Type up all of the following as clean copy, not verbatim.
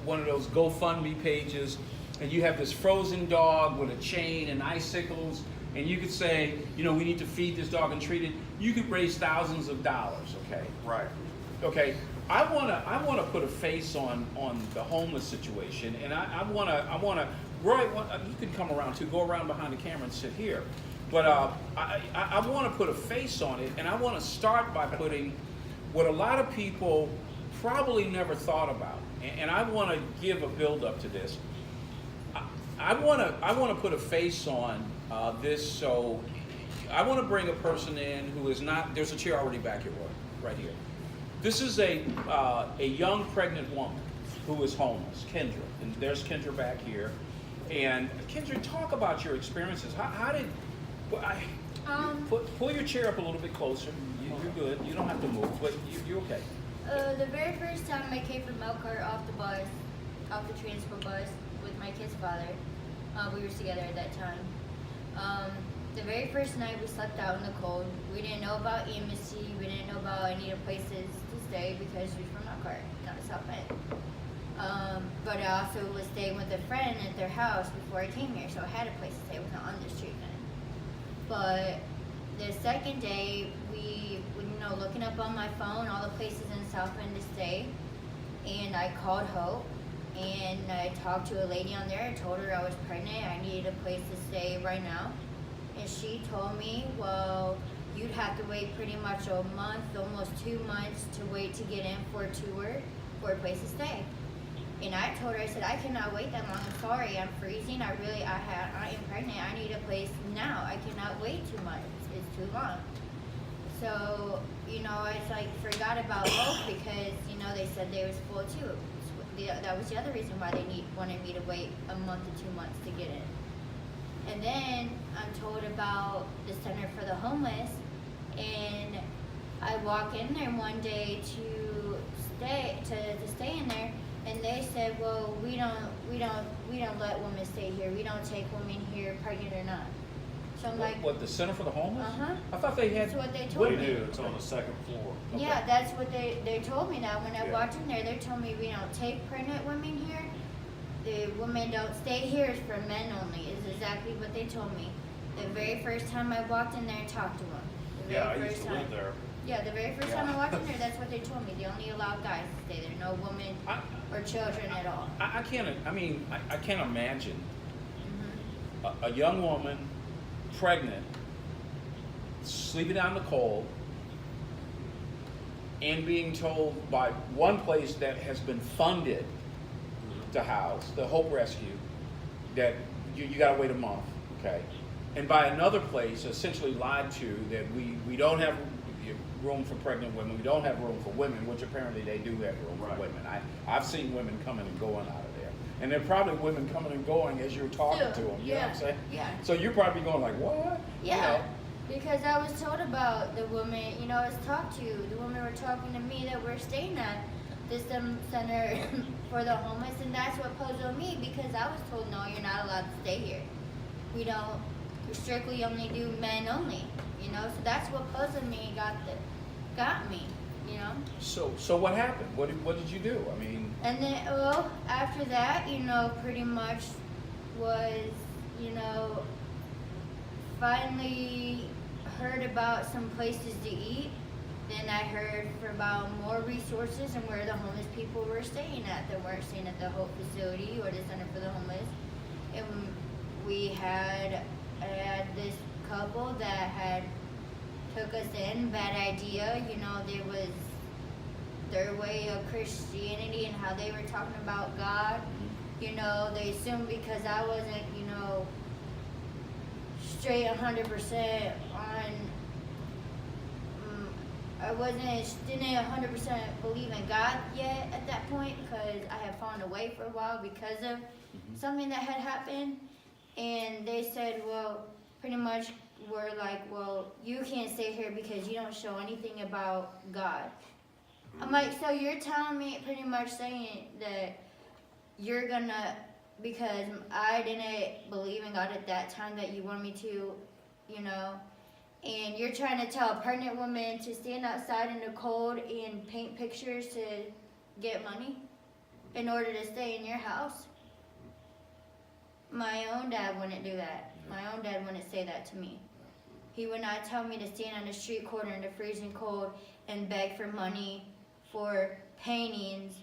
one of those GoFundMe pages, and you have this frozen dog with a chain and icicles, and you could say, you know, we need to feed this dog and treat it. You could raise thousands of dollars. Okay. Right. Okay. I wanna put a face on the homeless situation, and I wanna. Roy, you can come around too. Go around behind the camera and sit here. But I want to put a face on it, and I want to start by putting what a lot of people probably never thought about, and I want to give a build-up to this. I want to put a face on this, so I want to bring a person in who is not. There's a chair already back here, Roy, right here. This is a young pregnant woman who is homeless, Kendra, and there's Kendra back here. And Kendra, talk about your experiences. How did pull your chair up a little bit closer. You're good. You don't have to move, but you're okay. The very first time I came from Elkhart off the transfer bus with my kid's father, we were together at that time. The very first night we slept out in the cold. We didn't know about Amnesty. We didn't know about any of the places to stay because we were from Elkhart, not South Bend. But I also was staying with a friend at their house before I came here, so I had a place to stay. It wasn't on the street then. But the second day, we looking up on my phone all the places in South Bend to stay, and I called Hope, and I talked to a lady on there. I told her I was pregnant, I needed a place to stay right now, and she told me, well, you'd have to wait pretty much a month, almost 2 months to wait to get in for a tour for a place to stay. And I told her, I said, I cannot wait that long. I'm sorry, I'm freezing. I am pregnant. I need a place now. I cannot wait 2 months. It's too long. So, I forgot about Hope because, they said they was full too. That was the other reason why they wanted me to wait a month to 2 months to get in. And then I'm told about the Center for the Homeless, and I walk in there one day to stay in there. And they said, well, we don't let women stay here. We don't take women here, pregnant or not. So I'm like, what, the Center for the Homeless? I thought they had. That's what they told me. They do. It's on the second floor. Okay. Yeah, that's what they told me that when I walked in there. They told me we don't take pregnant women here. The women don't stay here. It's for men only. Is exactly what they told me. The very first time I walked in there and talked to them. Yeah, I used to live there. Yeah, the very first time I walked in there, that's what they told me. They only allowed guys to stay there, no women or children at all. I can't imagine a young woman, pregnant, sleeping out in the cold, and being told by one place that has been funded to house, the Hope Rescue, that you got to wait a month, okay? And by another place, essentially lied to that we don't have room for pregnant women, we don't have room for women, which apparently they do have room for women. I've seen women coming and going out of there. And there are probably women coming and going as you're talking to them, you know what I'm saying? Yeah. So you're probably going like, what? Yeah, because I was told about the woman, I was talked to, the women were talking to me that we're staying at this Center for the Homeless, and that's what puzzled me because I was told, no, you're not allowed to stay here. We strictly only do men only, so that's what puzzled me, got me, So what happened? What did you do? I mean. And then, after that, pretty much was, finally heard about some places to eat. Then I heard about more resources and where the homeless people were staying at. They weren't staying at the Hope facility or the Center for the Homeless. And we had this couple that took us in, bad idea, there was their way of Christianity and how they were talking about God, they assumed because I wasn't, straight 100% on, didn't 100% believe in God yet at that point because I had fallen away for a while because of something that had happened, and they said, well, pretty much were like, well, you can't stay here because you don't show anything about God. I'm like, so you're telling me pretty much saying that you're gonna, because I didn't believe in God at that time that you want me to, and you're trying to tell a pregnant woman to stand outside in the cold and paint pictures to get money? in order to stay in your house. My own dad wouldn't do that. My own dad wouldn't say that to me. He would not tell me to stand on the street corner in the freezing cold and beg for money for paintings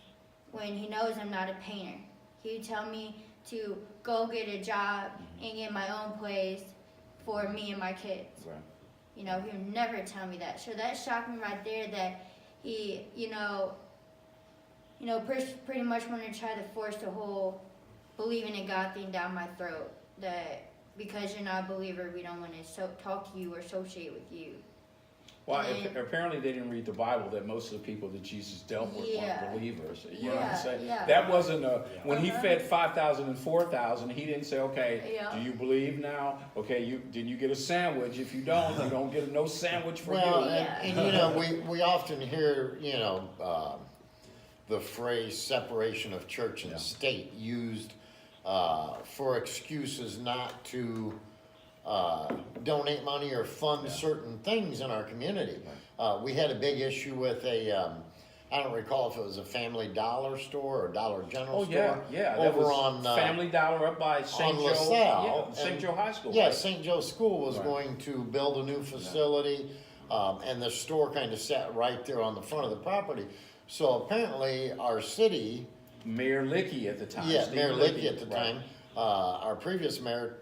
when he knows I'm not a painter. He would tell me to go get a job and get my own place for me and my kids. Right. You know, he would never tell me that. So that shocked me right there that he, pretty much wanted to try to force the whole believing in God thing down my throat. That because you're not a believer, we don't want to talk to you or associate with you. Well, And- apparently they didn't read the Bible, that most of the people that Jesus dealt with Yeah. weren't believers. You know what I'm Yeah, saying? yeah. That wasn't when he Uh-huh. fed 5,000 and 4,000, he didn't say, okay, Yeah. do you believe now? Okay, did you get a sandwich? If you don't get no sandwich for Well, you. and we often hear, the phrase separation of church and Yeah. state used for excuses not to donate money or fund Yeah. certain things in our community. We had a big issue with I don't recall if it was a Family Dollar store or Dollar General Oh, store. yeah. That Over was on Family Dollar up by St. Joe. LaSalle. Yeah, St. And- Joe High School. Yeah, right? St. Joe School was Right. going to build a new facility, and the store kind of sat right there on the front of the property. So apparently our city, Mayor Lickey at the time. yeah, Steve Mayor Lickey at the right. time, our previous mayor,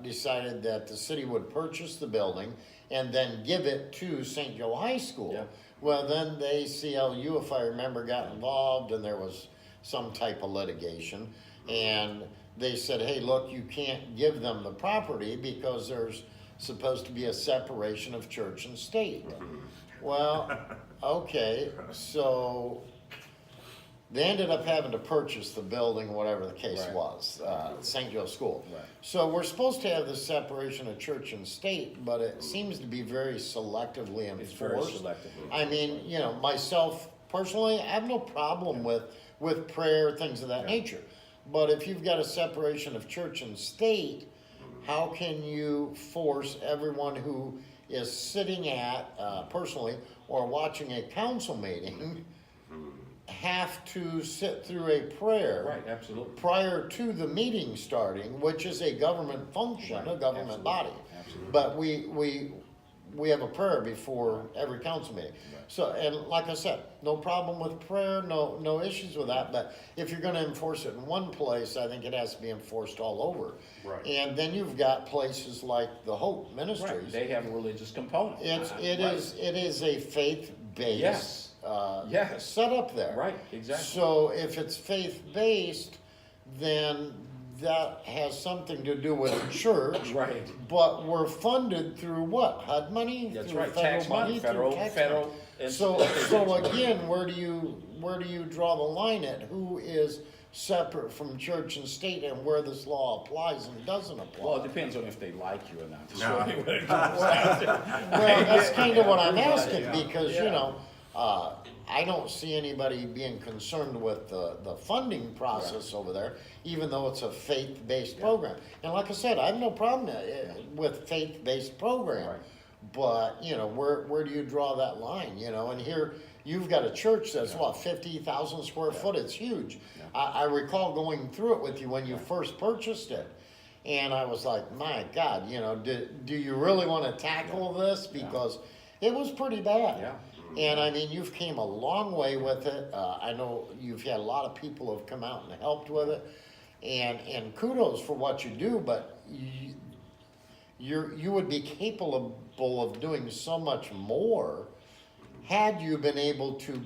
decided that the city would purchase the building and then give it to St. Joe High School. Yeah. Well, then the ACLU, if I remember, got involved and there was some type of litigation. And they said, hey, look, you can't give them the property because there's supposed to be a separation of church and state. Well, okay, so they ended up having to purchase the building, whatever the case Right. was, St. Joe School. Right. So we're supposed to have the separation of church and state, but it seems to be very selectively enforced. It's very selectively. I mean, myself personally, I have no problem with prayer, things of that Yeah. nature. But if you've got a separation of church and state, how can you force everyone who is sitting at, personally, or watching a council meeting, have to sit through a prayer Right, absolutely. prior to the meeting starting, which is a government function, a Right, government absolutely. body. Absolutely. But we have a prayer before every council meeting. Right. So, and like I said, no problem with prayer, no issues with that, but if you're gonna enforce it in one place, I think it has to be enforced all over. Right. And then you've got places like the Hope Right. Ministries. They have a religious component. It Right. is a faith-based. Yes. Yes. Set up there. Right, exactly. So if it's faith-based, then that has something to do with church. Right. But we're funded through what? HUD money? That's Through right, federal tax money, Through federal, tax federal. money. and So state. again, where do you draw the line at who is separate from church and state and where this law applies and doesn't apply? Well, it depends on if they like you or not. That's No. really what it comes down to. Well, that's kind of what I'm asking, Yeah. because, Yeah. I don't see anybody being concerned with the funding process over there, even though it's a faith-based program. And like I said, I have no problem with faith-based program. Right. But, where do you draw that line, and here, you've got a church that's, what, 50,000 square foot, it's huge. Yeah. I recall going through it with you when you first purchased it. And I was like, my God, do you really want to tackle this? Because it was pretty bad. Yeah. And I mean, you've came a long way with it. I know you've had a lot of people who have come out and helped with it. And kudos for what you do, but you would be capable of doing so much more had you been able to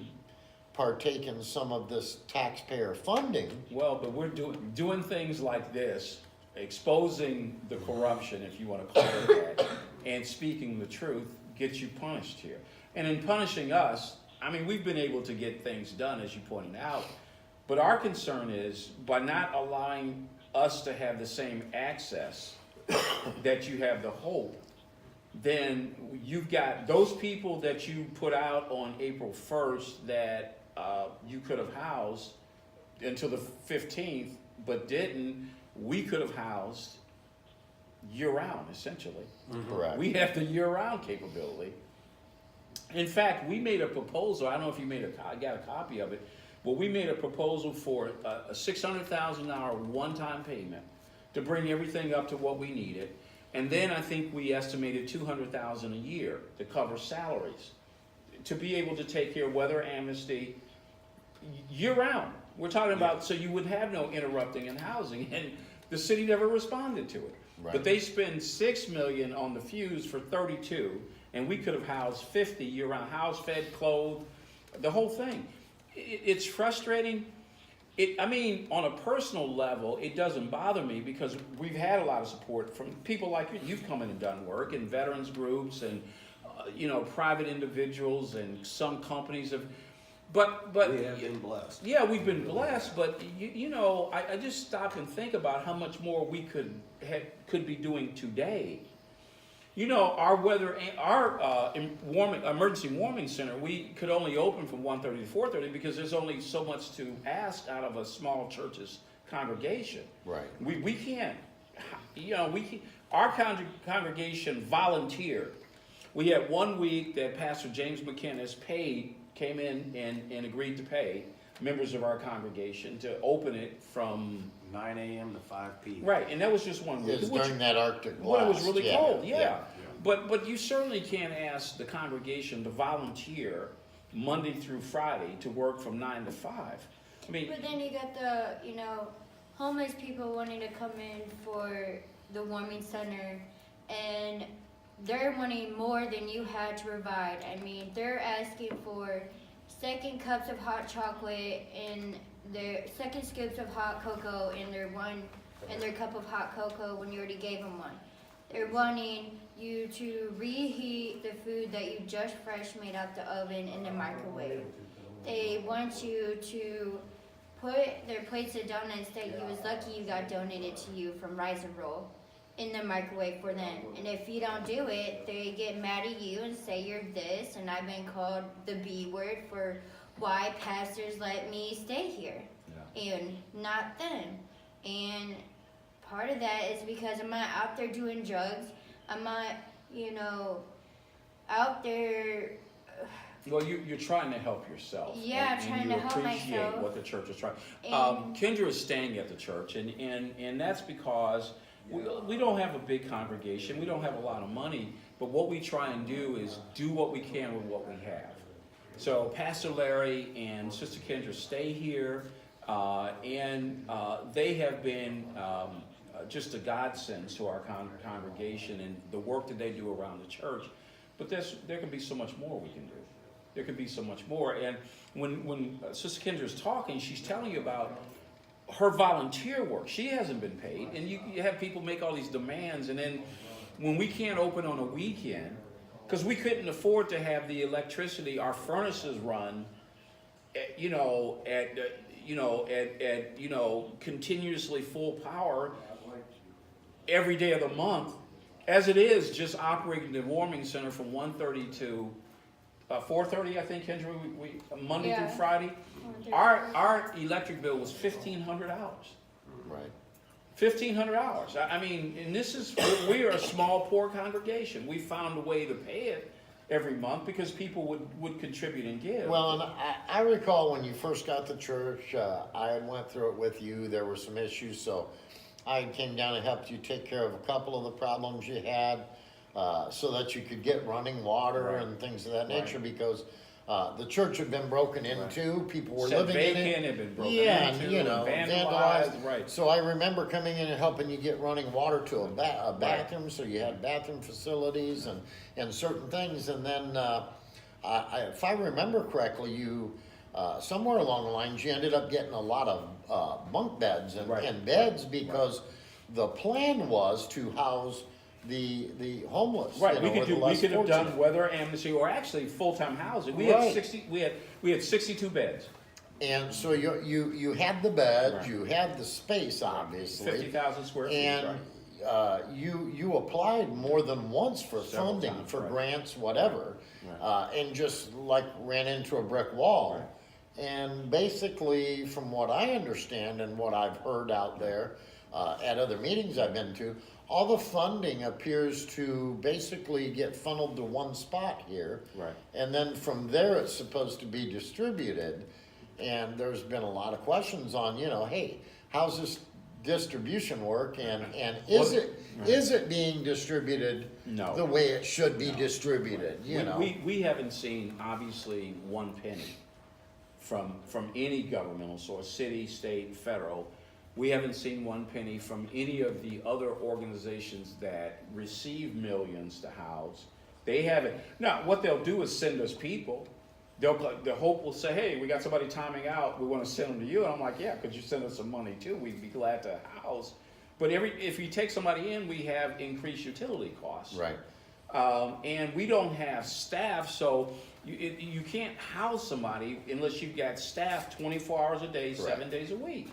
partake in some of this taxpayer funding. Well, but we're doing things like this, exposing the corruption, if you want to call it that, and speaking the truth gets you punished here. And in punishing us, I mean, we've been able to get things done, as you pointed out, but our concern is by not allowing us to have the same access that you have the hope, then you've got those people that you put out on April 1st that you could have housed until the 15th, but didn't. We could have housed year-round, essentially. Correct. We have the year-round capability. In fact, we made a proposal. I don't know if you got a copy of it. Well, we made a proposal for a $600,000 one-time payment to bring everything up to what we needed. And then I think we estimated $200,000 a year to cover salaries, to be able to take care of weather amnesty year-round. We're talking about, so you would have no interrupting in housing, and the city never responded to it. Right. But they spend $6 million on the fuse for 32, and we could have housed 50 year-round, housed, fed, clothed, the whole thing. It's frustrating. I mean, on a personal level, it doesn't bother me because we've had a lot of support from people like you. You've come in and done work, and veterans groups, and private individuals, and some companies have. But We have been blessed. yeah, we've been blessed. But I just stop and think about how much more we could be doing today. Our emergency warming center, we could only open from 1:30 to 4:30 because there's only so much to ask out of a small church's congregation. Right. We can't, our congregation volunteered. We had 1 week that Pastor James McKinnis came in and agreed to pay members of our congregation to open it from 9 a.m. to 5 p.m. right, and that was just 1 week. It's during that Arctic blast. When it was really cold, yeah. yeah. But you certainly can't ask the congregation to volunteer Monday through Friday to work from 9 to 5. I mean, But then you got the, homeless people wanting to come in for the warming center, and they're wanting more than you had to provide. I mean, they're asking for second cups of hot chocolate and their second scoops of hot cocoa in their cup of hot cocoa when you already gave them one. They're wanting you to reheat the food that you just fresh made out the oven in the microwave. They want you to put their plates of donuts that you was lucky you got donated to you from Rise and Roll in the microwave for them. And if you don't do it, they get mad at you and say you're this, and I've been called the B word for why pastors let me stay here and not them. And part of that is because I'm not out there doing drugs. I'm not, out there. well, you're trying to help yourself. Yeah, and trying to help you appreciate myself. what the church is trying. And- Kendra is staying at the church, and that's because we don't have a big congregation. We don't have a lot of money, but what we try and do is do what we can with what we have. So Pastor Larry and Sister Kendra stay here, and they have been just a godsend to our congregation and the work that they do around the church. But there can be so much more we can do. There can be so much more. And when Sister Kendra is talking, she's telling you about her volunteer work. She hasn't been paid, and you have people make all these demands, and then when we can't open on a weekend, because we couldn't afford to have the electricity, our furnaces run, at continuously full power every day of the month, as it is just operating the warming center from 1:30 to 4:30, I think, Kendra, we Monday through Friday. Our electric bill was $1,500. Right. $1,500. I mean, and we are a small, poor congregation. We found a way to pay it every month because people would contribute and give. Well, and I recall when you first got to church, I went through it with you. There were some issues, so I came down and helped you take care of a couple of the problems you had, so that you could get running water Right. and things of that Right. nature, because the church had been broken into. People were Set living in vacant, it. had been broken Yeah, into, and vandalized, right. So I remember coming in and helping you get running water to a bathroom, so you had bathroom facilities and certain things. And then, if I remember correctly, you somewhere along the lines you ended up getting a lot of bunk beds and, Right. and beds because the plan was to house the homeless. Right, you we know, could or the we less could have fortunate. done weather amnesty or actually full-time housing. We Right. had 62 beds, And so you had the bed, Right. you had the space, obviously. 50,000 square feet, And right? you applied more than once for Several funding, times, for right. grants, whatever, Right. and just like ran into a brick wall. Right. And basically, from what I understand and what I've heard out there at other meetings I've been to, all the funding appears to basically get funneled to one spot here. Right. And then from there, it's supposed to be distributed. And there's been a lot of questions on, hey, how's this distribution work, and is it being distributed No. the way it should be distributed, We haven't seen, obviously, one penny from any governmental source, city, state, federal. We haven't seen one penny from any of the other organizations that receive millions to house. They haven't. Now, what they'll do is send us people. The Hope will say, hey, we got somebody timing out, we want to send them to you. And I'm like, yeah, could you send us some money too? We'd be glad to house. But if you take somebody in, we have increased utility costs. Right. And we don't have staff, so you can't house somebody unless you've got staff 24 hours a day, 7 days a week.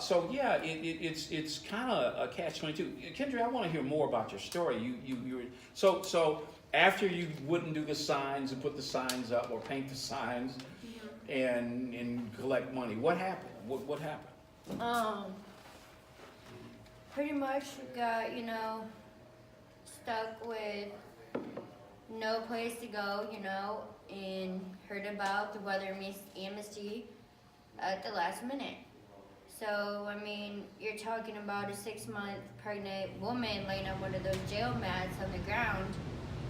So yeah, it's kind of a catch-22. Kendra, I want to hear more about your story. So after you wouldn't do the signs and put the signs up or paint the signs and collect money, what happened? What happened? Pretty much got, stuck with no place to go, and heard about the weather amnesty at the last minute. So, you're talking about a 6-month pregnant woman laying on one of those jail mats on the ground,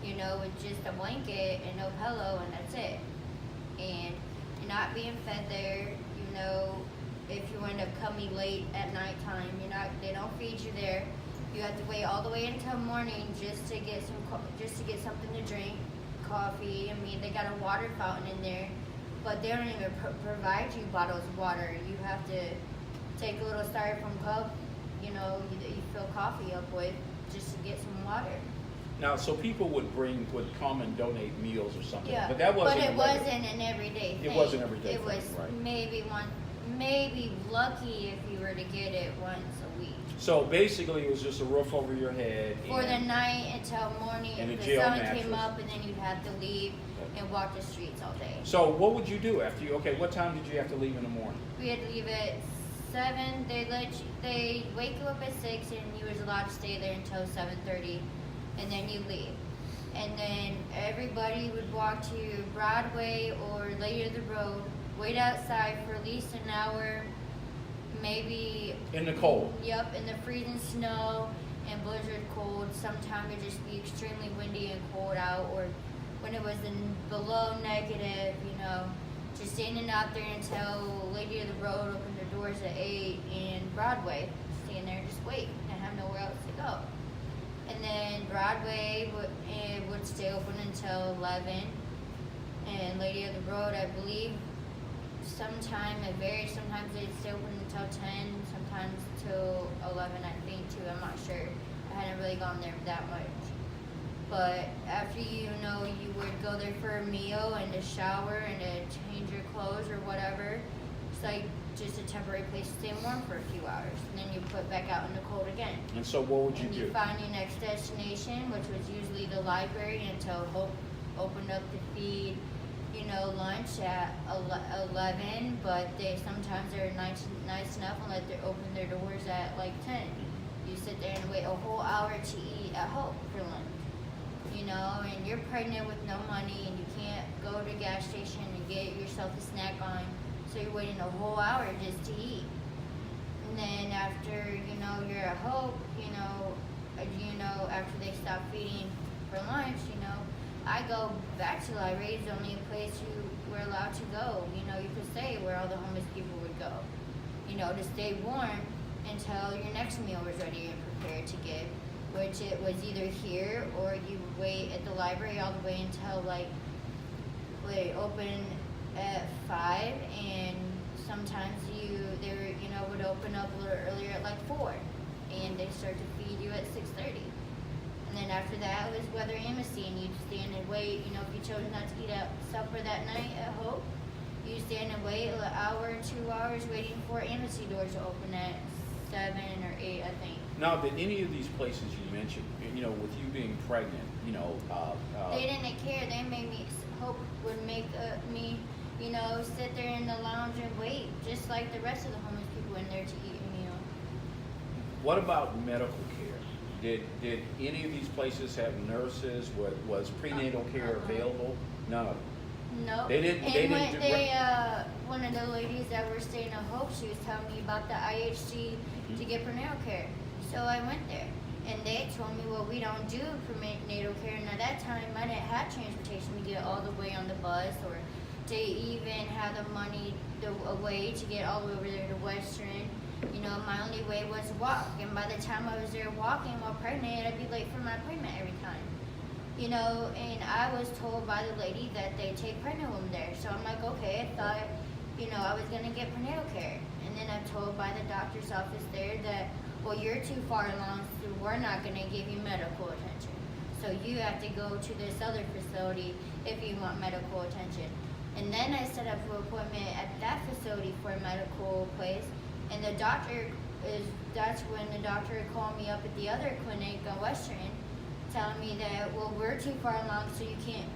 with just a blanket and no pillow, and that's it. And you're not being fed there, if you end up coming late at nighttime, they don't feed you there. You have to wait all the way until morning just to get something to drink, coffee. They got a water fountain in there, but they don't even provide you bottles of water. You have to take a little styrofoam cup, you fill coffee up with, just to get some water. Now, so people would come and donate meals or something, Yeah, but that wasn't. But it wasn't an everyday thing. It wasn't every day. It was right. maybe lucky if you were to get it once a week. So basically, it was just a roof over your head. For the night until morning, and a the jail sun mattress. came up, and then you'd have to leave and walk the streets all day. So what would you do after what time did you have to leave in the morning? We had to leave at 7. They wake you up at 6, and you was allowed to stay there until 7:30, and then you leave. And then everybody would walk to Broadway or Lady of the Road, wait outside for at least an hour, maybe. In the cold. Yep, in the freezing snow and blizzard cold. Sometimes it'd just be extremely windy and cold out, or when it was below negative, just standing out there until Lady of the Road opened their doors at 8 and Broadway, standing there just wait and have nowhere else to go. And then Broadway would stay open until 11, and Lady of the Road, I believe, it varies. Sometimes they'd stay open until 10, sometimes till 11, I think, too. I'm not sure. I hadn't really gone there that much. But after you would go there for a meal and a shower and to change your clothes or whatever. It's like just a temporary place to stay warm for a few hours. And then you put back out in the cold again. And so what would you And do? you find your next destination, which was usually the library, until Hope opened up to feed, lunch at 11. But sometimes they're nice enough and open their doors at like 10. You sit there and wait a whole hour to eat at Hope for lunch. And you're pregnant with no money, and you can't go to a gas station and get yourself a snack on, so you're waiting a whole hour just to eat. And then after, you're at Hope, after they stop feeding for lunch, I go back to the library. It's the only place you were allowed to go. You could stay where all the homeless people would go, to stay warm until your next meal was ready and prepared to give. Which it was either here, or you would wait at the library all the way until they open at 5, and sometimes they would open up a little earlier at like 4, and they start to feed you at 6:30. And then after that it was weather amnesty, and you'd stand and wait. If you chose not to eat at supper that night at Hope, you stand and wait an hour, 2 hours waiting for amnesty doors to open at 7 or 8, I think. Now, did any of these places you mentioned, with you being pregnant, they didn't care. They made me, Hope would make me, sit there in the lounge and wait, just like the rest of the homeless people in there to eat a meal. What about medical care? Did any of these places have nurses? Was prenatal care available? None of them. No. They didn't. And They when didn't. one of the ladies that were staying at Hope, she was telling me about the IHC to get prenatal care. So I went there, and they told me, well, we don't do prenatal care. And at that time, I didn't have transportation to get all the way on the bus, or to even have the money, a way to get all the way over there to Western. You know, my only way was to walk. And by the time I was there walking while pregnant, I'd be late for my appointment every time. You know, and I was told by the lady that they take pregnant women there. So I'm like, okay, I thought, you know, I was going to get prenatal care. And then I'm told by the doctor's office there that, well, you're too far along, so we're not going to give you medical attention. So you have to go to this other facility if you want medical attention. And then I set up an appointment at that facility for a medical place. And the doctor that's when the doctor called me up at the other clinic on Western, telling me that, well, we're too far along, so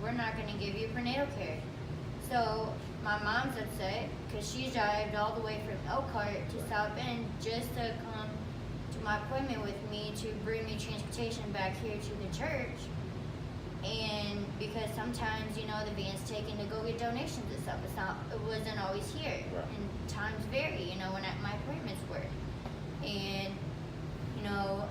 we're not going to give you prenatal care. So my mom's upset because she drove all the way from Elkhart to South Bend just to come to my appointment with me to bring me transportation back here to the church. And because sometimes, you know, the van's taken to go get donations and stuff. It wasn't always here. Right. And times vary, you know, when my appointments were. And, you know,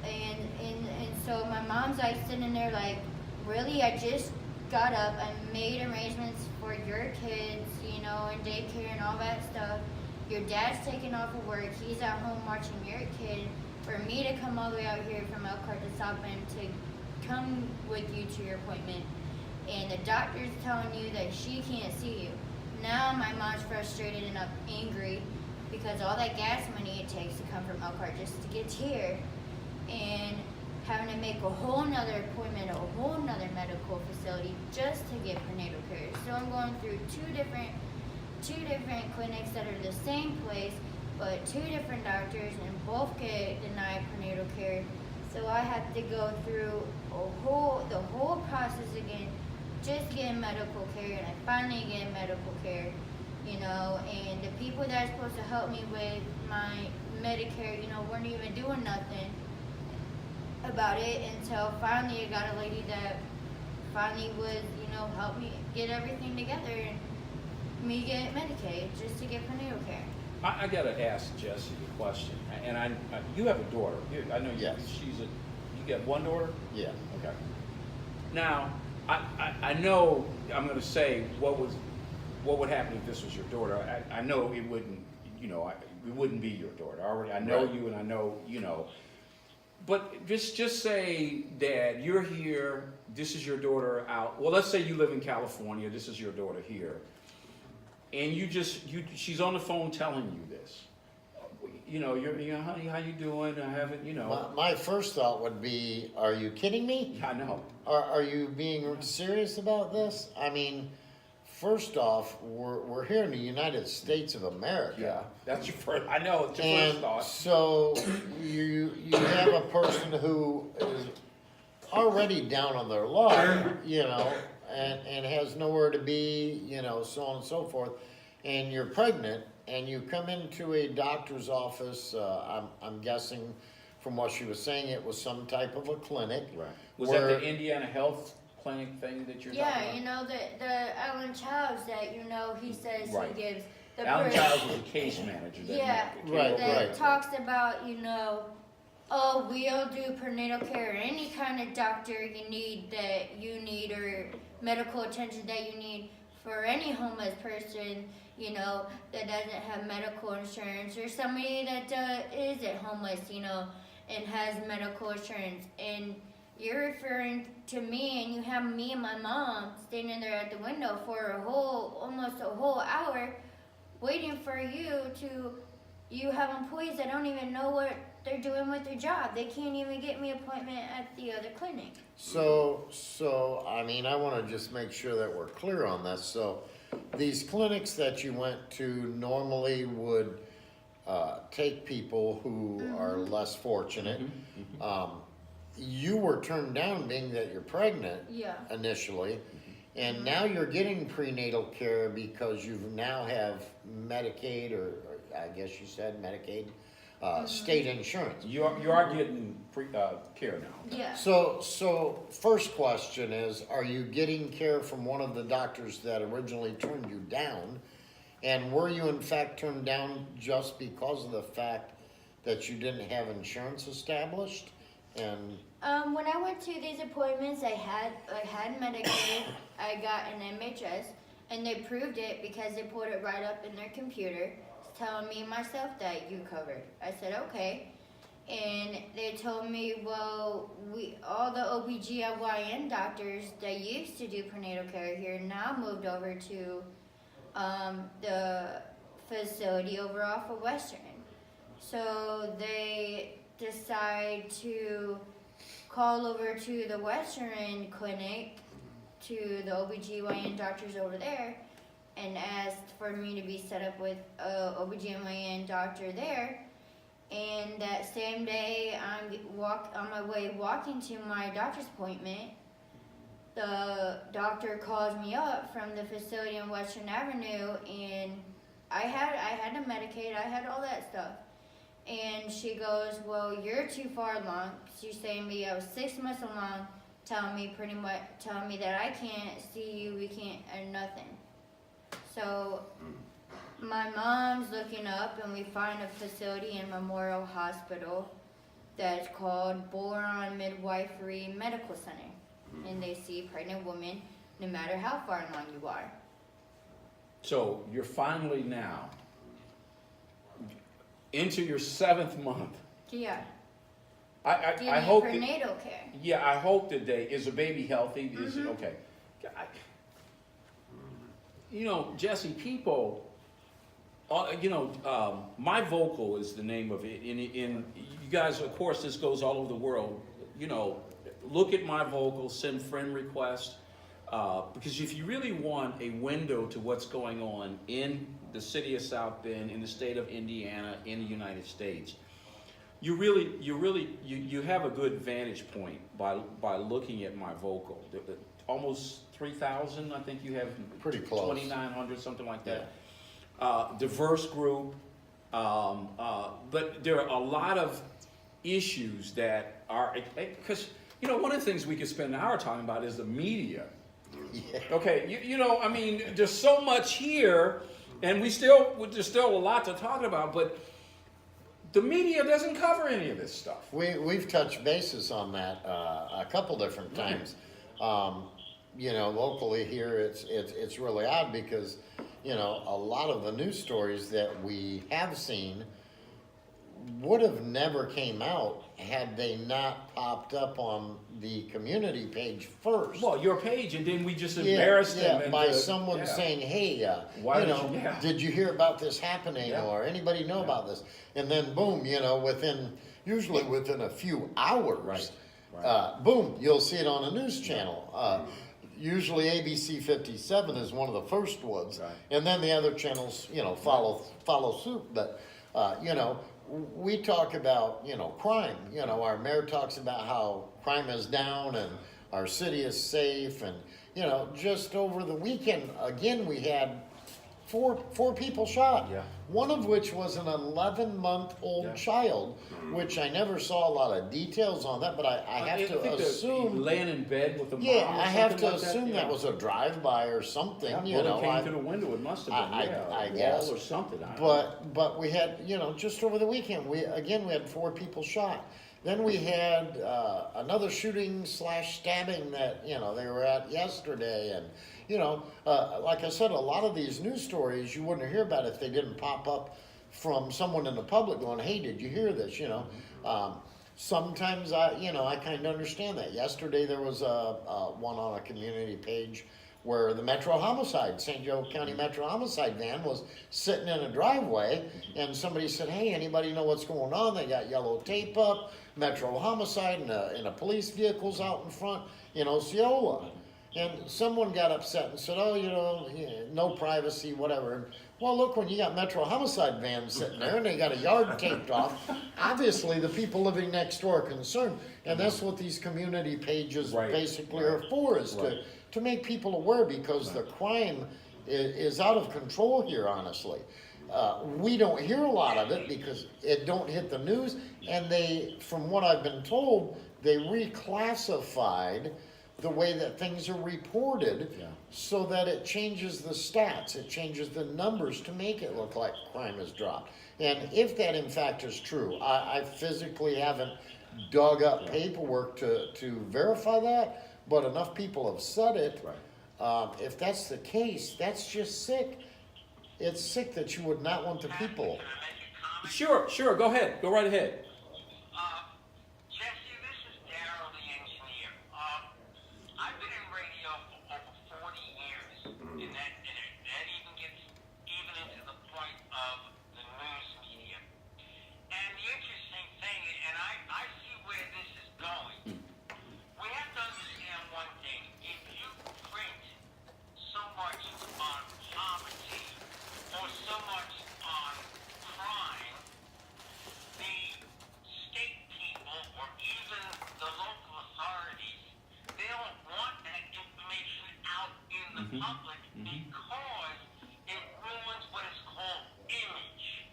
and so my mom's like sitting there like, really? I just got up, I made arrangements for your kids, you know, and daycare and all that stuff. Your dad's taking off of work, he's at home watching your kid. For me to come all the way out here from Elkhart to South Bend to come with you to your appointment, and the doctor's telling you that she can't see you. Now my mom's frustrated and angry because all that gas money it takes to come from Elkhart just to get here, and having to make a whole nother appointment at a whole nother medical facility just to get prenatal care. So I'm going through two different clinics that are the same place, but two different doctors, and both get denied prenatal care. So I have to go through the whole process again, just getting medical care, and I finally get medical care, you know, and the people that are supposed to help me with my Medicare, you know, weren't even doing nothing about it until finally I got a lady that finally would, you know, help me get everything together and me get Medicaid just to get prenatal care. I gotta ask Jesse a question, and you have a daughter. I know Yes. you got one daughter? Yeah. Okay. Now, I know I'm gonna say what would happen if this was your daughter. I know it wouldn't, you know, it wouldn't be your daughter. I know Right. you, and I know, you know. But just say, Dad, you're here. This is your daughter out. Well, let's say you live in California. This is your daughter here, and she's on the phone telling you this. You know, honey, how you doing? I haven't, you know. My first thought would be, are you kidding me? I know. Are you being serious about this? I mean, first off, we're here in the United States of America. Yeah, that's your first. I know it's your And first thought. so you have a person who is already down on their luck, you know, and has nowhere to be, you know, so on and so forth, and you're pregnant, and you come into a doctor's office. I'm guessing from what she was saying, it was some type of a clinic. Right. Was where- that the Indiana Health Clinic thing that you're talking Yeah, about? you know, the Alan Childs that, you know, he says Right. he gives the Alan birth- Childs was a case manager. Yeah, Right, that right. talks about, you know, oh, we'll do prenatal care, or any kind of doctor you need, or medical attention that you need for any homeless person, you know, that doesn't have medical insurance, or somebody that isn't homeless, you know, and has medical insurance. And you're referring to me, and you have me and my mom standing there at the window for almost a whole hour waiting for you have employees that don't even know what they're doing with their job. They can't even get me an appointment at the other clinic. So, I mean, I want to just make sure that we're clear on this. So, these clinics that you went to normally would take people who are less fortunate. You were turned down being that you're pregnant Yeah. initially, and now you're getting prenatal care because you now have Medicaid, or I guess you said Medicaid, state insurance. You are getting care now. Yeah. So first question is, are you getting care from one of the doctors that originally turned you down? And were you in fact turned down just because of the fact that you didn't have insurance established? And When I went to these appointments, I had Medicare, I got an MHS, and they proved it because they put it right up in their computer, telling me myself that you covered. I said, okay. And they told me, well, all the OBGYN doctors that used to do prenatal care here now moved over to the facility over off of Western. So they decide to call over to the Western clinic, to the OBGYN doctors over there, and asked for me to be set up with a OBGYN doctor there. And that same day, I'm on my way walking to my doctor's appointment. The doctor calls me up from the facility on Western Avenue, and I had a Medicaid, I had all that stuff. And she goes, well, you're too far along. She's saying to me I was 6 months along, telling me that I can't see you, we can't, and nothing. So my mom's looking up, and we find a facility in Memorial Hospital that's called Boron Midwifery Medical Center. And they see pregnant women no matter how far along you are. So you're finally now into your 7th month. Yeah. I hope that, prenatal care. yeah, I hope that is the baby healthy? Is it okay? You know, Jesse, people, My Vocal is the name of it. In you guys, of course, this goes all over the world. You know, look at My Vocal, send friend requests, because if you really want a window to what's going on in the city of South Bend, in the state of Indiana, in the United States, you have a good vantage point by looking at My Vocal. Almost 3,000, I think you have. Pretty close. 2,900, something like that. Diverse group, but there are a lot of issues that are, because one of the things we could spend an hour talking about is the media. yeah. Okay, I mean, there's so much here, and there's still a lot to talk about, but the media doesn't cover any of this stuff. We've touched bases on that a couple different times. Locally here, it's really odd because, a lot of the news stories that we have seen would have never came out had they not popped up on the community page first. Well, your page, and then we just embarrassed them. By someone saying, hey, did you hear about this happening, or anybody know about this? And then boom, usually within a few hours, boom, you'll see it on a news channel. Usually ABC 57 is one of the first ones, and then the other channels, follow suit. But, we talk about, crime. Our mayor talks about how crime is down and our city is safe. And, just over the weekend, again, we had four people shot. Yeah. One of which was an 11-month-old child, which I never saw a lot of details on that, but I have to assume laying in bed with the mom. Yeah, I have to assume that was a drive-by or something. It came through the window. It must have been. I guess, or something. But we had just over the weekend we had 4 people shot. Then we had another shooting / stabbing that they were at yesterday, and like I said, a lot of these news stories you wouldn't hear about if they didn't pop up from someone in the public going, "Hey, did you hear this?" Sometimes I kind of understand that. Yesterday there was one on a community page where the St. Joe County Metro Homicide van was sitting in a driveway, and somebody said, "Hey, anybody know what's going on?" They got yellow tape up, Metro Homicide, and a police vehicle's out in front in Osceola. And someone got upset and said, no privacy, whatever. Well, look, when you got Metro Homicide vans sitting there and they got a yard taped off, obviously the people living next door are concerned. And that's what these community pages basically are for, is to make people aware, because the crime is out of control here, honestly. we don't hear a lot of it because it don't hit the news, and they, from what I've been told, they reclassified the way that things are reported so that it changes the stats, it changes the numbers to make it look like crime has dropped. And if that in fact is true, I physically haven't dug up paperwork to verify that, but enough people have said it. If that's the case, that's just sick. It's sick that you would not want the people. Sure, go ahead. Go right ahead. Jesse, this is Daryl, the engineer. I've been in radio for over 40 years, and that even gets even into the point of the news media. And the interesting thing, and I see where this is going. We have to understand one thing. If you print so much on poverty or so much on crime, the state people or even the local authorities, they don't want that information out in the public because it ruins what is called image.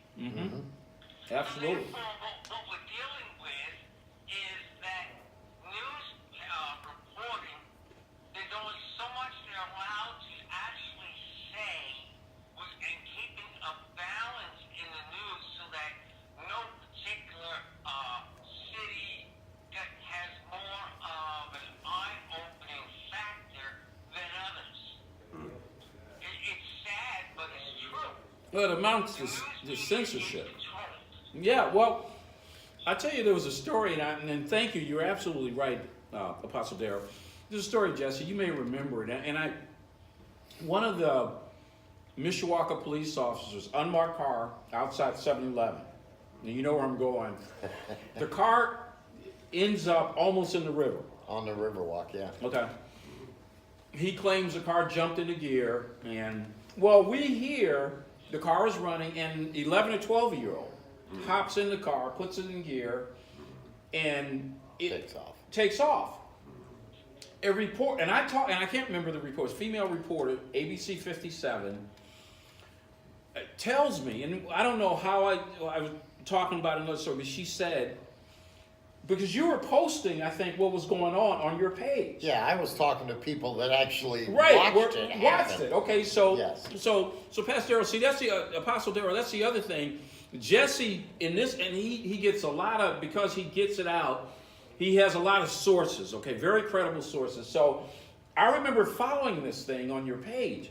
Absolutely. So therefore, what we're dealing with is that news reporting, there's only so much they're allowed to actually say and keeping a balance in the news so that no particular city has more of an eye-opening factor than others. It's sad, but it's true. Well, it amounts to censorship. Controlled. Yeah, well, I tell you, there was a story, and thank you. You're absolutely right, Apostle Darrell. There's a story, Jesse. You may remember it, and one of the Mishawaka police officers, unmarked car outside 7-Eleven. And you know where I'm going. The car ends up almost in the river. On the Riverwalk, yeah. Okay. He claims the car jumped into gear, and well, we hear the car is running, and 11 or 12-year-old hops in the car, puts it in gear, and it takes off. A report, and I can't remember the report. Female reporter, ABC 57, tells me, and I don't know how I was talking about another story, but she said, because you were posting, I think, what was going on your page. Yeah, I was talking to people that actually Right, watched it happen. watched it. Okay, so Yes. so Pastor Darrell, see, that's the Apostle Darrell. That's the other thing. Jesse in this, and he gets a lot of, because he gets it out. He has a lot of sources. Okay, very credible sources. So I remember following this thing on your page.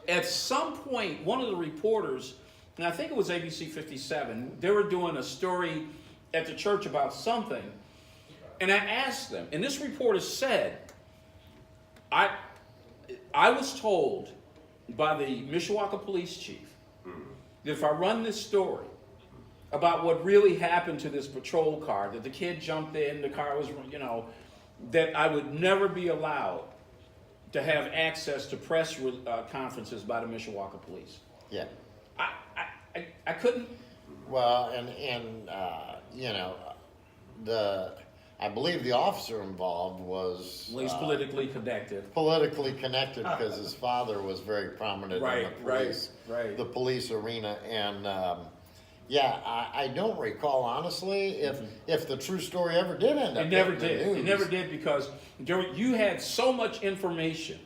At some point, one of the reporters, and I think it was ABC 57, they were doing a story at the church about something, and I asked them, and this reporter said, I was told by the Mishawaka police chief that if I run this story about what really happened to this patrol car, that the kid jumped in, the car was, that I would never be allowed to have access to press conferences by the Mishawaka police. Yeah. I couldn't. Well, and I believe the officer involved was Well, he's politically connected. politically connected because his father was very prominent in the police, right. the police arena, and I don't recall honestly if the true story ever did end up. It never hitting the did. It news. never did because you had so much information.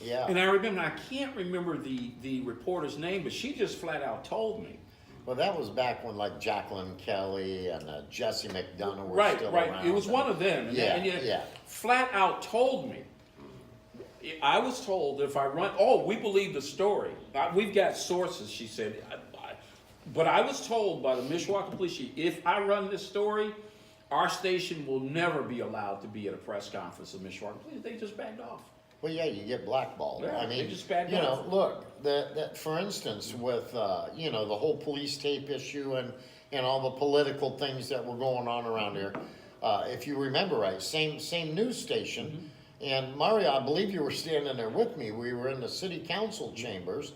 Yeah. And I remember, I can't remember the reporter's name, but she just flat out told me. Well, that was back when like Jacqueline Kelly and Jesse McDonough were still around. It was one of them. And Yeah. Flat out told me. I was told if I run, we believe the story. We've got sources, she said. But I was told by the Mishawaka police chief, if I run this story, our station will never be allowed to be at a press conference of Mishawaka police. They just backed off. Well, yeah, you get blackballed. Yeah, I mean, they just backed off. Look, that for instance, with the whole police tape issue and all the political things that were going on around here. If you remember right, same news station, and Mario, I believe you were standing there with me. We were in the city council chambers.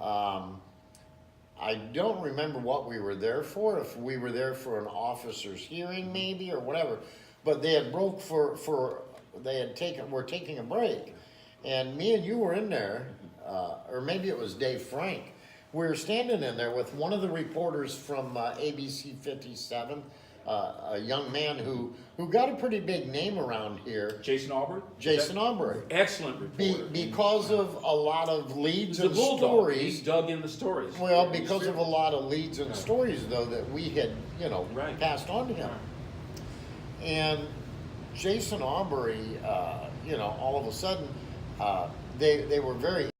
I don't remember what we were there for. If we were there for an officer's hearing, maybe, or whatever. But they had broke we're taking a break. And me and you were in there, or maybe it was Dave Frank, we were standing in there with one of the reporters from ABC 57, a young man who got a pretty big name around here, Jason Aubrey? Jason Aubrey. Excellent reporter. Because of a lot of leads He's a and bulldog. He stories. dug in the stories. Well, because of a lot of leads and stories, though, that we had, Right. passed on to him. And Jason Aubrey, all of a sudden, they were very